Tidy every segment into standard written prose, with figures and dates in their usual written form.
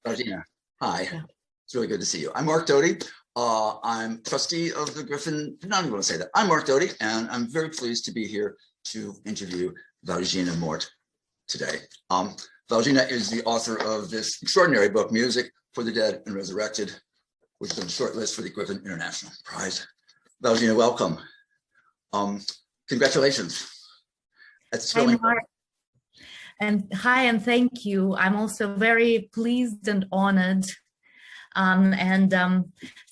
Valzhyna, hi. Yeah. It's really good to see you. I'm Mark Doty. I'm trustee of the Griffin, not even going to say that. I'm Mark Doty, and I'm very pleased to be here to interview Valzhyna Mort today. Valzhyna is the author of this extraordinary book, Music for the Dead and Resurrected, which has been shortlisted for the Griffin International Prize. Valzhyna, welcome. Congratulations. That's thrilling. Hi, Mark. And hi, and thank you. I'm also very pleased and honored.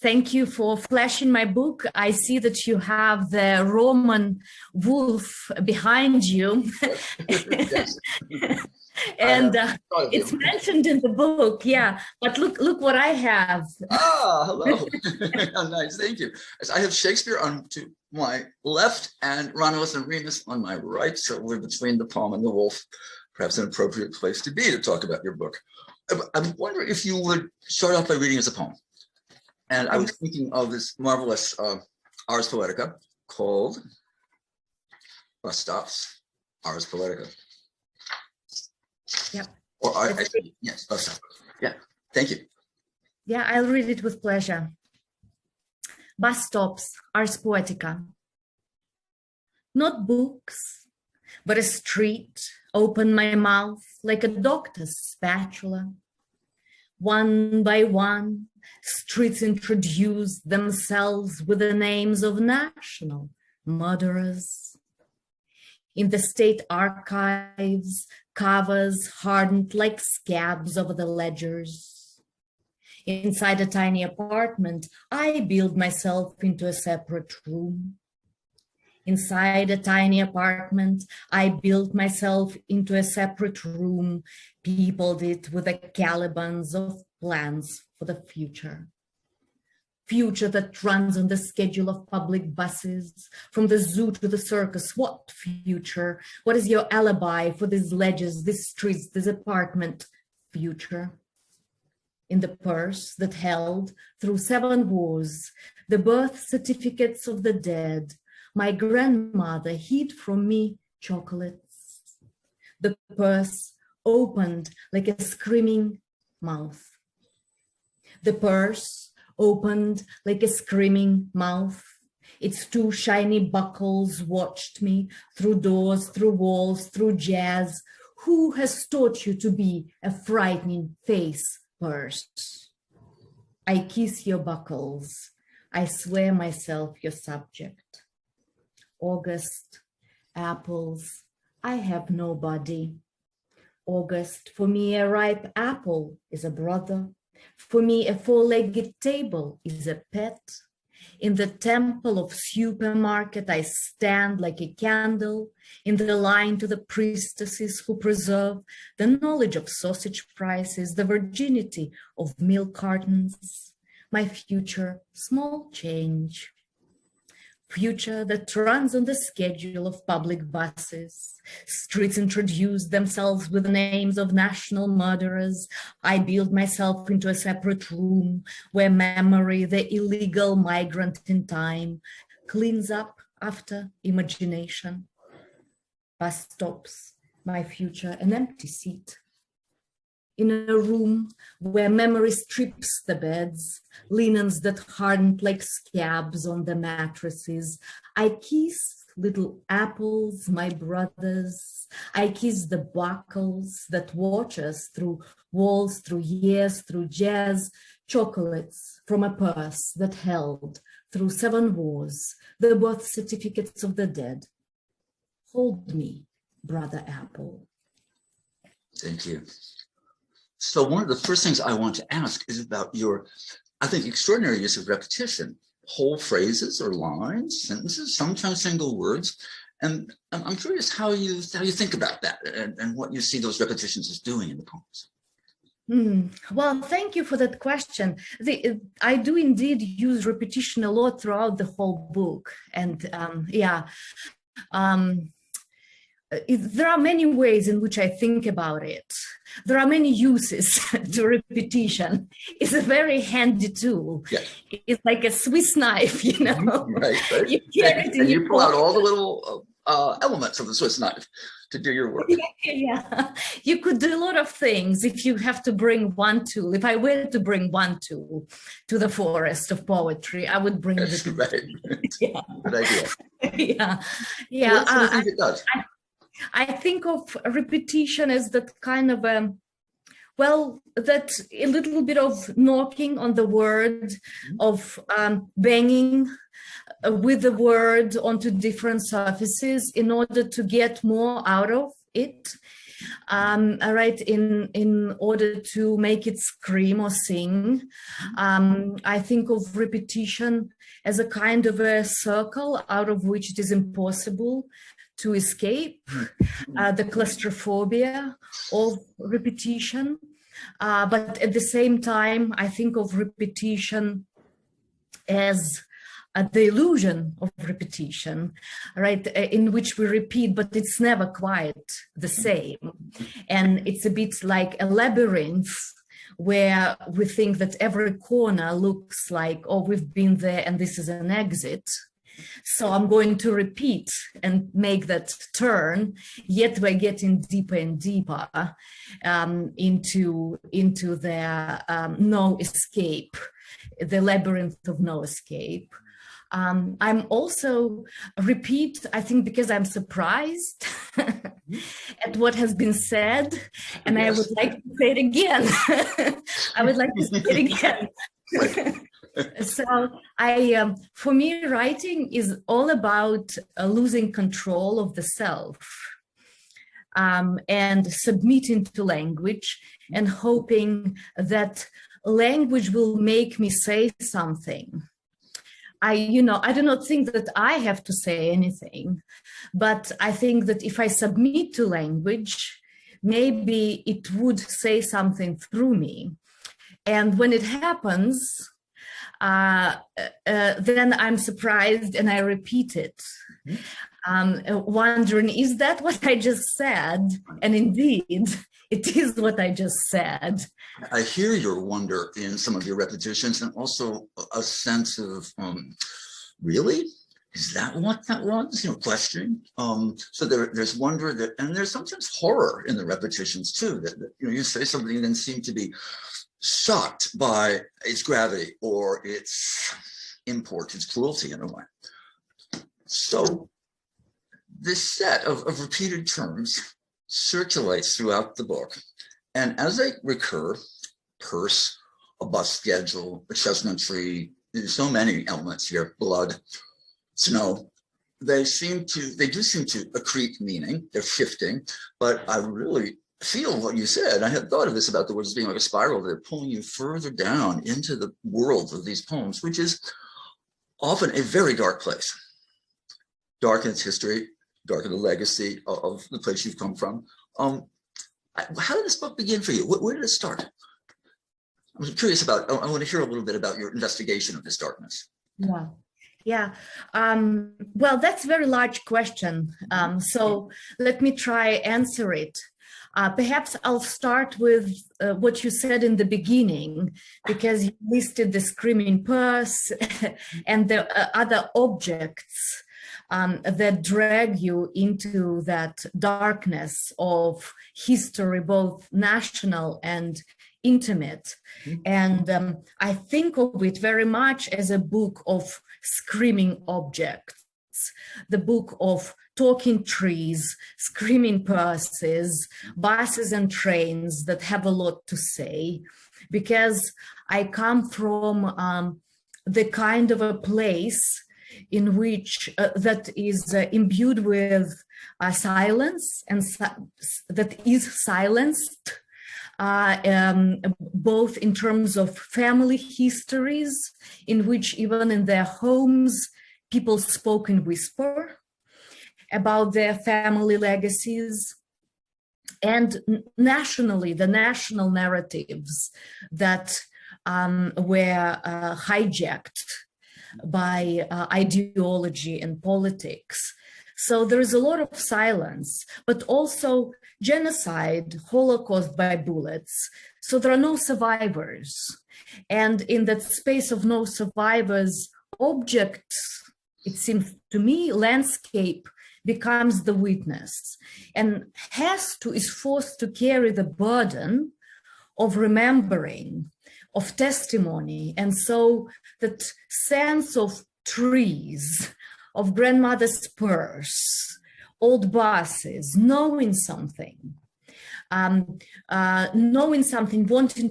Thank you for flashing my book. I see that you have the Roman wolf behind you. Yes. And it's mentioned in the book, yeah. But look what I have. Ah, hello. Nice, thank you. I have Shakespeare on to my left and Romulus and Remus on my right. So we're between the palm and the wolf. Perhaps an appropriate place to be to talk about your book. I'm wondering if you would start off by reading us a poem. And I was thinking of this marvelous Ars Poetica called Bus Stops, Ars Poetica. Yeah. Or yes, Bus Stops. Yeah, thank you. Yeah, I'll read it with pleasure. Bus Stops, Ars Poetica. Not books, but a street. Open my mouth like a doctor's spatula. One by one, streets introduce themselves with the names of national murderers. In the state archives, covers hardened like scabs over the ledgers. Inside a tiny apartment, I build myself into a separate room. Inside a tiny apartment, I built myself into a separate room, peopled it with the Calibans of plans for the future. Future that runs on the schedule of public buses, from the zoo to the circus. What future? What is your alibi for these ledges, these streets, this apartment? Future. In the purse that held, through 7 wars, the birth certificates of the dead, my grandmother hid from me chocolates. The purse opened like a screaming mouth. The purse opened like a screaming mouth. Its 2 shiny buckles watched me through doors, through walls, through jazz. Who has taught you to be a frightening face, purse? I kiss your buckles. I swear myself your subject. August, apples, I have nobody. August, for me a ripe apple is a brother. For me a 4-legged table is a pet. In the temple of supermarket I stand like a candle in the line to the priestesses who preserve the knowledge of sausage prices, the virginity of milk cartons. My future, small change. Future that runs on the schedule of public buses. Streets introduce themselves with the names of national murderers. I build myself into a separate room where memory, the illegal migrant in time, cleans up after imagination. Bus stops, my future, an empty seat. In a room where memory strips the beds, linens that hardened like scabs on the mattresses. I kiss little apples, my brothers. I kiss the buckles that watch us through walls, through years, through jazz, chocolates from a purse that held through 7 wars, the birth certificates of the dead. Hold me, brother apple. Thank you. So one of the first things I want to ask is about your, I think, extraordinary use of repetition, whole phrases or lines, sentences, sometimes single words. And I'm curious how you think about that and what you see those repetitions as doing in the poems. Well, thank you for that question. I do indeed use repetition a lot throughout the whole book. And there are many ways in which I think about it. There are many uses to repetition. It's a very handy tool. Yes. It's like a Swiss knife, you know. Right. You carry it in and you your pull out pocket. all the little elements of the Swiss knife to do your work. Yeah, you could do a lot of things if you have to bring one tool. If I were to bring one tool to the forest of poetry, I would bring That's the right. Yeah. Good idea. Yeah, yeah. What do you think it does? I think of repetition as that kind of well, that a little bit of knocking on the word, of banging with the word onto different surfaces in order to get more out of it. Right, in order to make it scream or sing. I think of repetition as a kind of a circle out of which it is impossible to escape, the claustrophobia of repetition. But at the same time, I think of repetition as the illusion of repetition, right, in which we repeat, but it's never quite the same. And it's a bit like a labyrinth where we think that every corner looks like, oh, we've been there and this is an exit. So I'm going to repeat and make that turn, yet we're getting deeper and deeper into the no escape, the labyrinth of no escape. I'm also repeat, I think, because I'm surprised at what has been said, and I would like to say it again. I would like to say it again. So for me, writing is all about losing control of the self and submitting to language and hoping that language will make me say something. I do not think that I have to say anything, but I think that if I submit to language, maybe it would say something through me. And when it happens, then I'm surprised and I repeat it, wondering, is that what I just said? And indeed, it is what I just said. I hear your wonder in some of your repetitions, and also a sense of, really? Is that what that was? Questioning. So there's wonder that, and there's sometimes horror in the repetitions too. That you say something and then seem to be shocked by its gravity or its import, its cruelty in a way. So this set of repeated terms circulates throughout the book. And as they recur, purse, a bus schedule, a chestnut tree, there's so many elements here, blood, snow, they do seem to accrete meaning. They're shifting, but I really feel what you said. I had thought of this about the words being like a spiral. They're pulling you further down into the world of these poems, which is often a very dark place. Dark in its history, dark in the legacy of the place you've come from. How did this book begin for you? Where did it start? I'm curious about, I want to hear a little bit about your investigation of this darkness. Yeah. Well, that's a very large question. So let me try answer it. Perhaps I'll start with what you said in the beginning, because you listed the screaming purse and the other objects that drag you into that darkness of history, both national and intimate. And I think of it very much as a book of screaming objects, the book of talking trees, screaming purses, buses and trains that have a lot to say, because I come from the kind of a place in which that is imbued with silence, and that is silenced, both in terms of family histories, in which even in their homes, people spoke in whisper about their family legacies, and nationally, the national narratives that were hijacked by ideology and politics. So there is a lot of silence, but also genocide, Holocaust by bullets. So there are no survivors. And in that space of no survivors, objects, it seems to me, landscape becomes the witness and is forced to carry the burden of remembering, of testimony. And so that sense of trees, of grandmother's purse, old buses, knowing something, wanting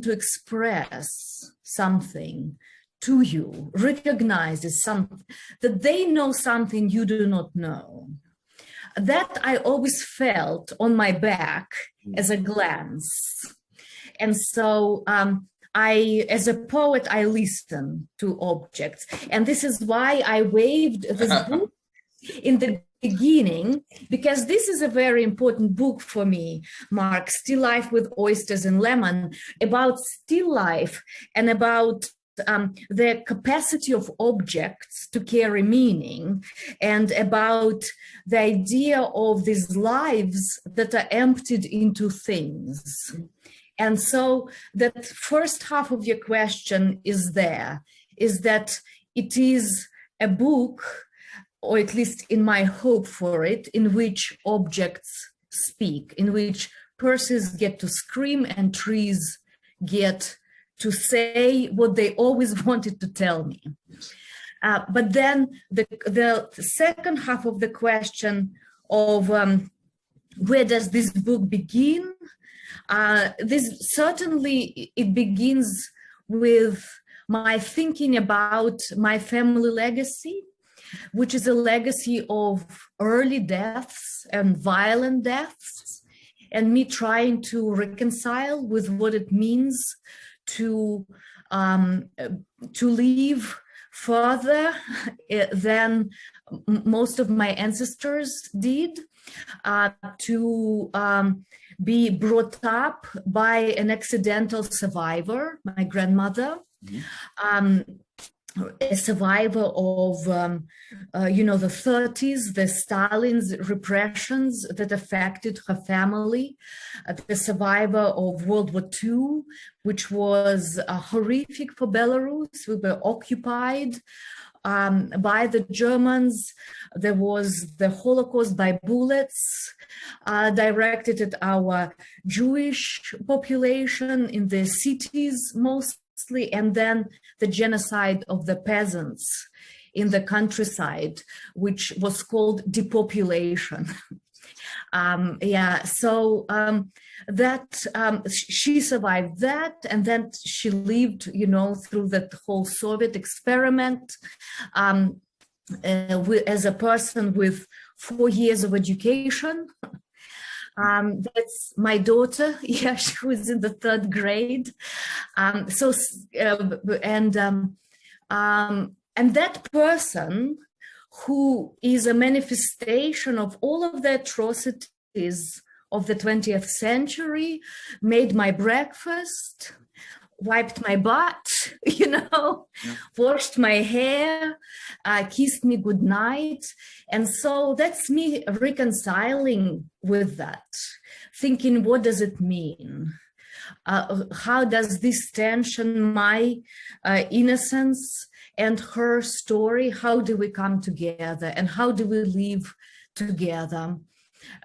to express something to you, recognizes something, that they know something you do not know. That I always felt on my back as a glance. And so as a poet, I listen to objects. And this is why I waved this book in the beginning, because this is a very important book for me, Mark, Still Life with Oysters and Lemon, about still life and about the capacity of objects to carry meaning, and about the idea of these lives that are emptied into things. And so that first half of your question is that it is a book, or at least in my hope for it, in which objects speak, in which purses get to scream and trees get to say what they always wanted to tell me. But then the second half of the question of where does this book begin? It begins with my thinking about my family legacy, which is a legacy of early deaths and violent deaths, and me trying to reconcile with what it means to live further than most of my ancestors did, to be brought up by an accidental survivor, my grandmother, a survivor of, the 30s, the Stalin's repressions that affected her family, the survivor of World War II, which was horrific for Belarus. We were occupied by the Germans. There was the Holocaust by bullets directed at our Jewish population in the cities mostly, and then the genocide of the peasants in the countryside, which was called depopulation. She survived that, and then she lived, through that whole Soviet experiment as a person with 4 years of education. That's my daughter. Yeah, she was in the 3rd grade. And that person, who is a manifestation of all of the atrocities of the 20th century, made my breakfast, wiped my butt, washed my hair, kissed me goodnight. And so that's me reconciling with that, thinking, what does it mean? How does this tension, my innocence and her story, how do we come together, and how do we live together?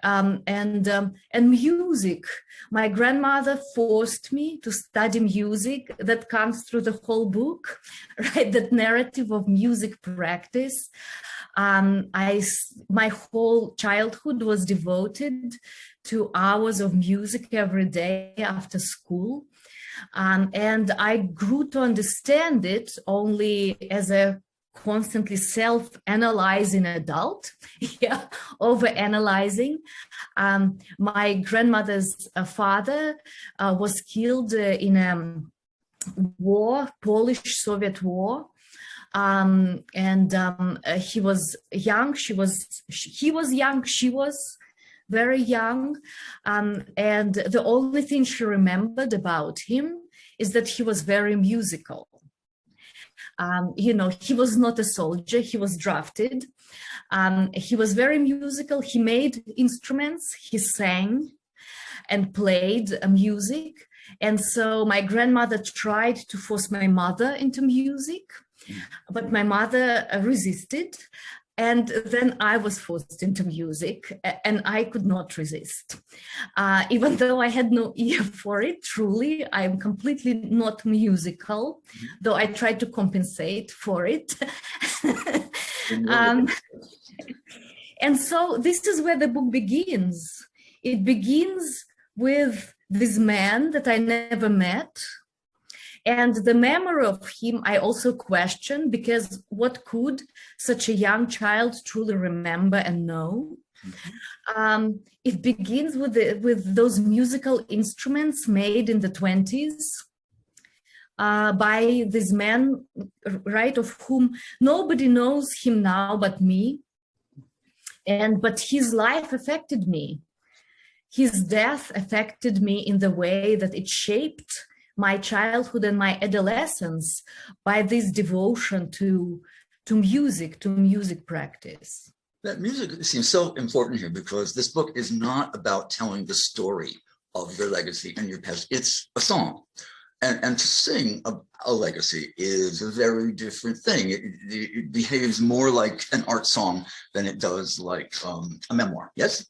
And music. My grandmother forced me to study music. That comes through the whole book, right? That narrative of music practice. My whole childhood was devoted to hours of music every day after school. And I grew to understand it only as a constantly self-analyzing adult, over-analyzing. My grandmother's father was killed in a war, Polish-Soviet war. He was young, he was young, she was very young. And the only thing she remembered about him is that he was very musical. He was not a soldier, he was drafted. He was very musical, he made instruments, he sang and played music. And so my grandmother tried to force my mother into music, but my mother resisted. And then I was forced into music, and I could not resist. Even though I had no ear for it, truly, I'm completely not musical, though I tried to compensate for it. And so this is where the book begins. It begins with this man that I never met. And the memory of him, I also question, because what could such a young child truly remember and know? It begins with those musical instruments made in the 20s by this man, right, of whom nobody knows him now but me. But his life affected me. His death affected me in the way that it shaped my childhood and my adolescence by this devotion to music practice. That music seems so important here, because this book is not about telling the story of your legacy and your past. It's a song. And to sing a legacy is a very different thing. It behaves more like an art song than it does like a memoir, yes?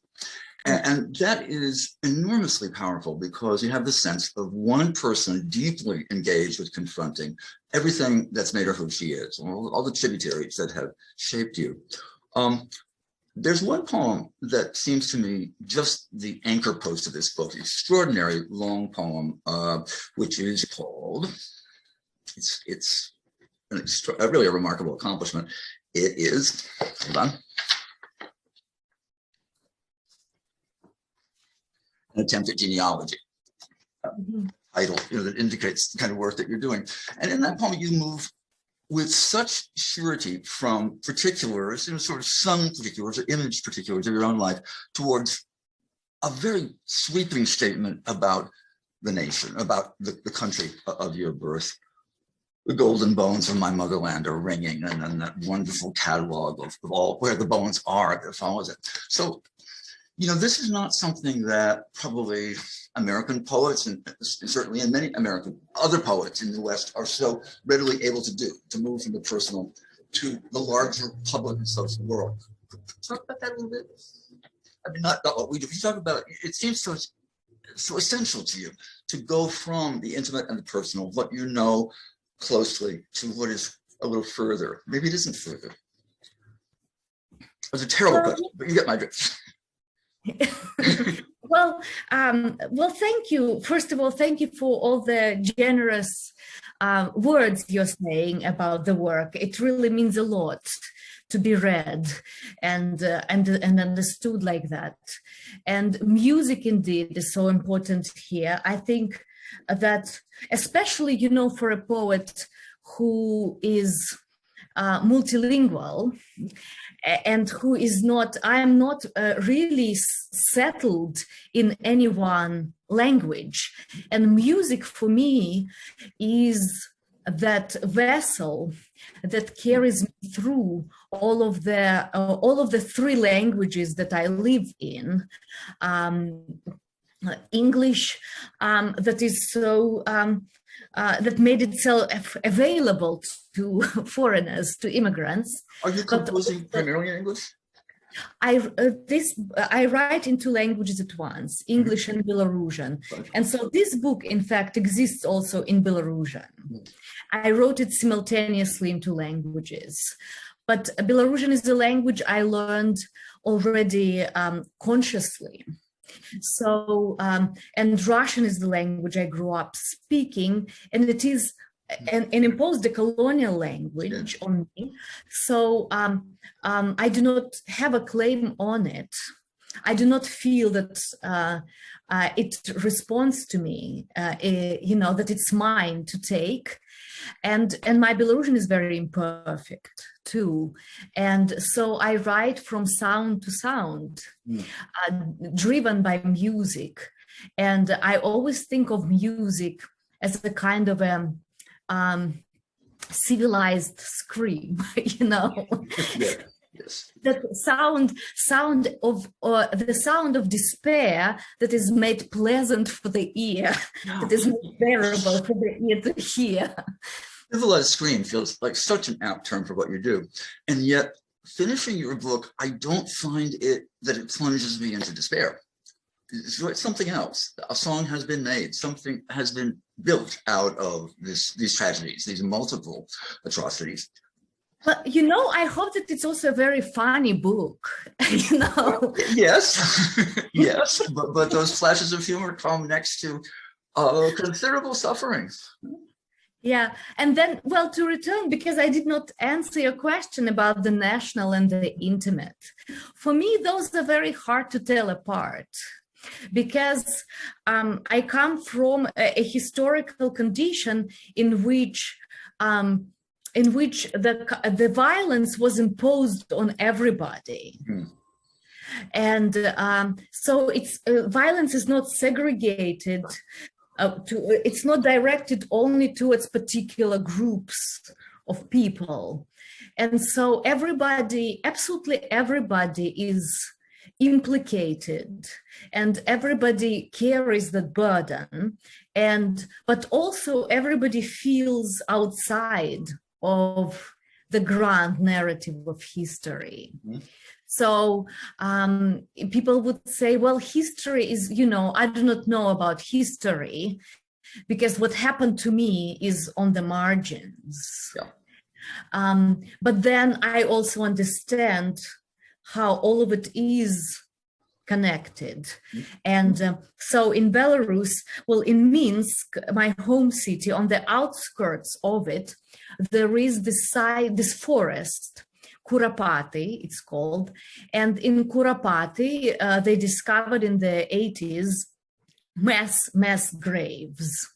And that is enormously powerful, because you have the sense of one person deeply engaged with confronting everything that's made her who she is, all the tributaries that have shaped you. There's one poem that seems to me just the anchor post of this book, extraordinary long poem, which is called, it's really a remarkable accomplishment. It is, hold on, an attempt at genealogy. Title, that indicates the kind of work that you're doing. And in that poem, you move with such surety from particulars, sort of sung particulars or image particulars of your own life, towards a very sweeping statement about the nation, about the country of your birth. The golden bones of my motherland are ringing, and then that wonderful catalog of all where the bones are that follows it. So, this is not something that probably American poets, and certainly in many other poets in the West, are so readily able to do, to move from the personal to the larger public and social world. Talk about that a little bit. I mean, not what we do. You talk about it seems so essential to you to go from the intimate and the personal, what you know closely, to what is a little further. Maybe it isn't further. It was a terrible question, but you get my drift. Well, thank you. First of all, thank you for all the generous words you're saying about the work. It really means a lot to be read and understood like that. And music indeed is so important here. I think that especially, for a poet who is multilingual, and who is not, I am not really settled in any one language. And music for me is that vessel that carries me through all of the three languages that I live in. English, that is so that made itself available to foreigners, to immigrants. Are you composing primarily in English? I write in two languages at once, English and Belarusian. And so this book, in fact, exists also in Belarusian. I wrote it simultaneously in two languages. But Belarusian is a language I learned already consciously. So, and Russian is the language I grew up speaking, and it is an imposed a colonial language on me. So I do not have a claim on it. I do not feel that it responds to me, that it's mine to take. And my Belarusian is very imperfect too. And so I write from sound to sound, driven by music. And I always think of music as a kind of a civilized scream, Yes. That the sound of despair that is made pleasant for the ear, that is made bearable for the ear to hear. Civilized scream feels like such an apt term for what you do. And yet finishing your book, I don't find that it plunges me into despair. It's something else. A song has been made. Something has been built out of these tragedies, these multiple atrocities. But I hope that it's also a very funny book. Yes, yes, but those flashes of humor come next to considerable suffering. Yeah, and then, well, to return, because I did not answer your question about the national and the intimate. For me, those are very hard to tell apart, because I come from a historical condition in which the violence was imposed on everybody. Mm-hmm. And so violence is not segregated. It's not directed only towards particular groups of people. And so absolutely everybody is implicated, and everybody carries that burden. But also everybody feels outside of the grand narrative of history. Mm-hmm. So people would say, well, history is, I do not know about history because what happened to me is on the margins. Yeah. But then I also understand how all of it is connected. Mm-hmm. And so in Belarus, well, in Minsk, my home city, on the outskirts of it, there is this forest, Kuropatty, it's called. And in Kuropatty, they discovered in the 80s mass graves.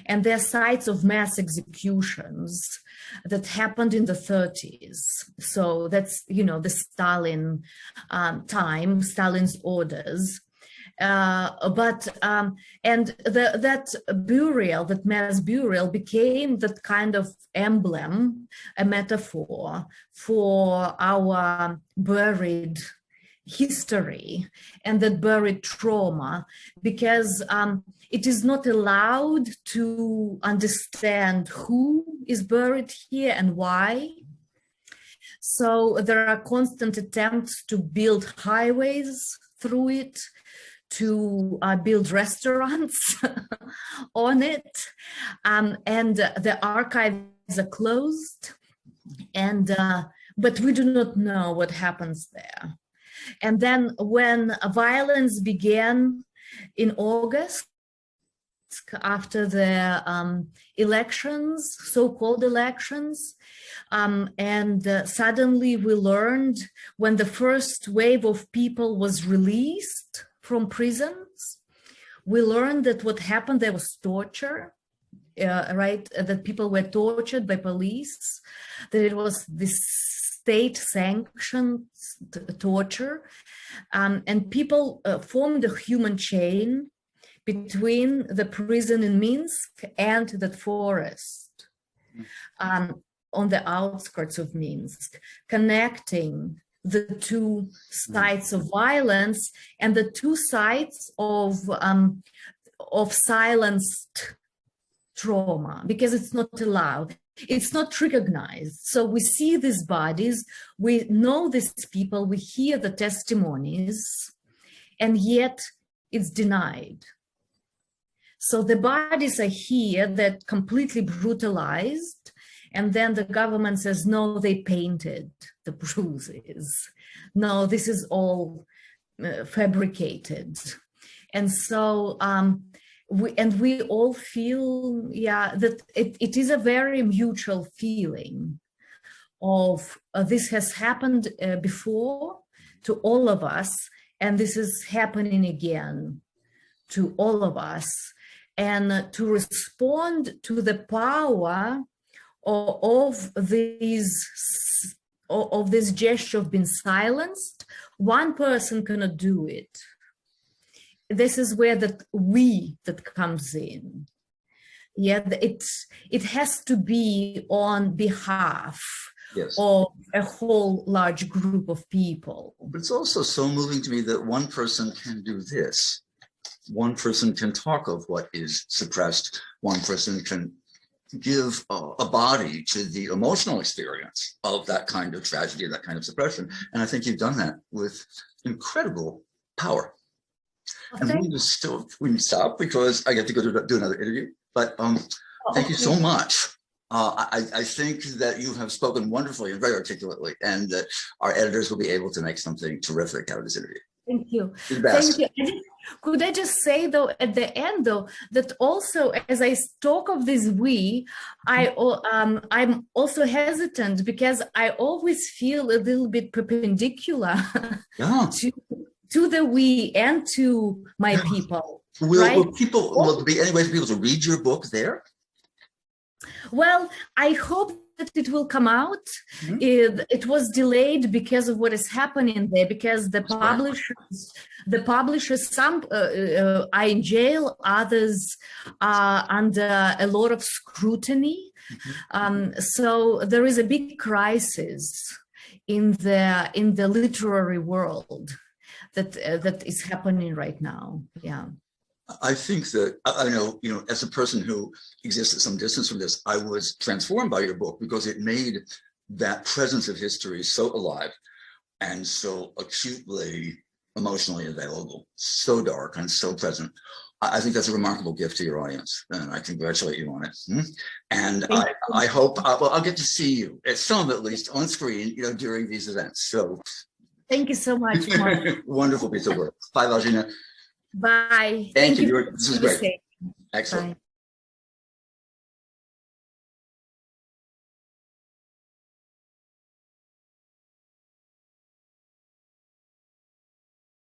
And they're sites of mass executions that happened in the 30s. So that's, the Stalin time, Stalin's orders. That mass burial became that kind of emblem, a metaphor for our buried history and that buried trauma, because it is not allowed to understand who is buried here and why. So there are constant attempts to build highways through it, to build restaurants on it, and the archives are closed, but we do not know what happens there. And then when violence began in August, after the elections, so-called elections, and suddenly we learned, when the first wave of people was released from prisons, we learned that what happened, there was torture, right? That people were tortured by police, that it was this state-sanctioned torture, and people formed a human chain between the prison in Minsk and the forest on the outskirts of Minsk, connecting the two sites of violence and the two sites of silenced trauma, because it's not allowed. It's not recognized. So we see these bodies, we know these people, we hear the testimonies, and yet it's denied. So the bodies are here, that completely brutalized, and then the government says, no, they painted the bruises. No, this is all fabricated. And so we all feel, that it is a very mutual feeling of this has happened before to all of us, and this is happening again to all of us. And to respond to the power of this gesture of being silenced, one person cannot do it. This is where that comes in. Yeah, it has to be on behalf of a whole large group of people. But it's also so moving to me that one person can do this. One person can talk of what is suppressed. One person can give a body to the emotional experience of that kind of tragedy, that kind of suppression. And I think you've done that with incredible power. And we need to stop because I get to go do another interview. But thank you so much. I think that you have spoken wonderfully and very articulately, and that our editors will be able to make something terrific out of this interview. Thank you. Thank you. Could I just say, though, at the end, though, that also as I talk of this we, I'm also hesitant because I always feel a little bit perpendicular to the we and to my people. Will there be any way for people to read your book there? Well, I hope that it will come out. It was delayed because of what is happening there, because the publishers, some are in jail, others are under a lot of scrutiny. So there is a big crisis in the literary world that is happening right now. Yeah. I think that I know, as a person who exists at some distance from this, I was transformed by your book because it made that presence of history so alive and so acutely emotionally available, so dark and so present. I think that's a remarkable gift to your audience, and I congratulate you on it. And I hope I'll get to see you at some, at least on screen, during these events. So thank you so much, Mark. Wonderful piece of work. Bye, Valzhyna. Bye. Thank you. This is great. Excellent. Bye.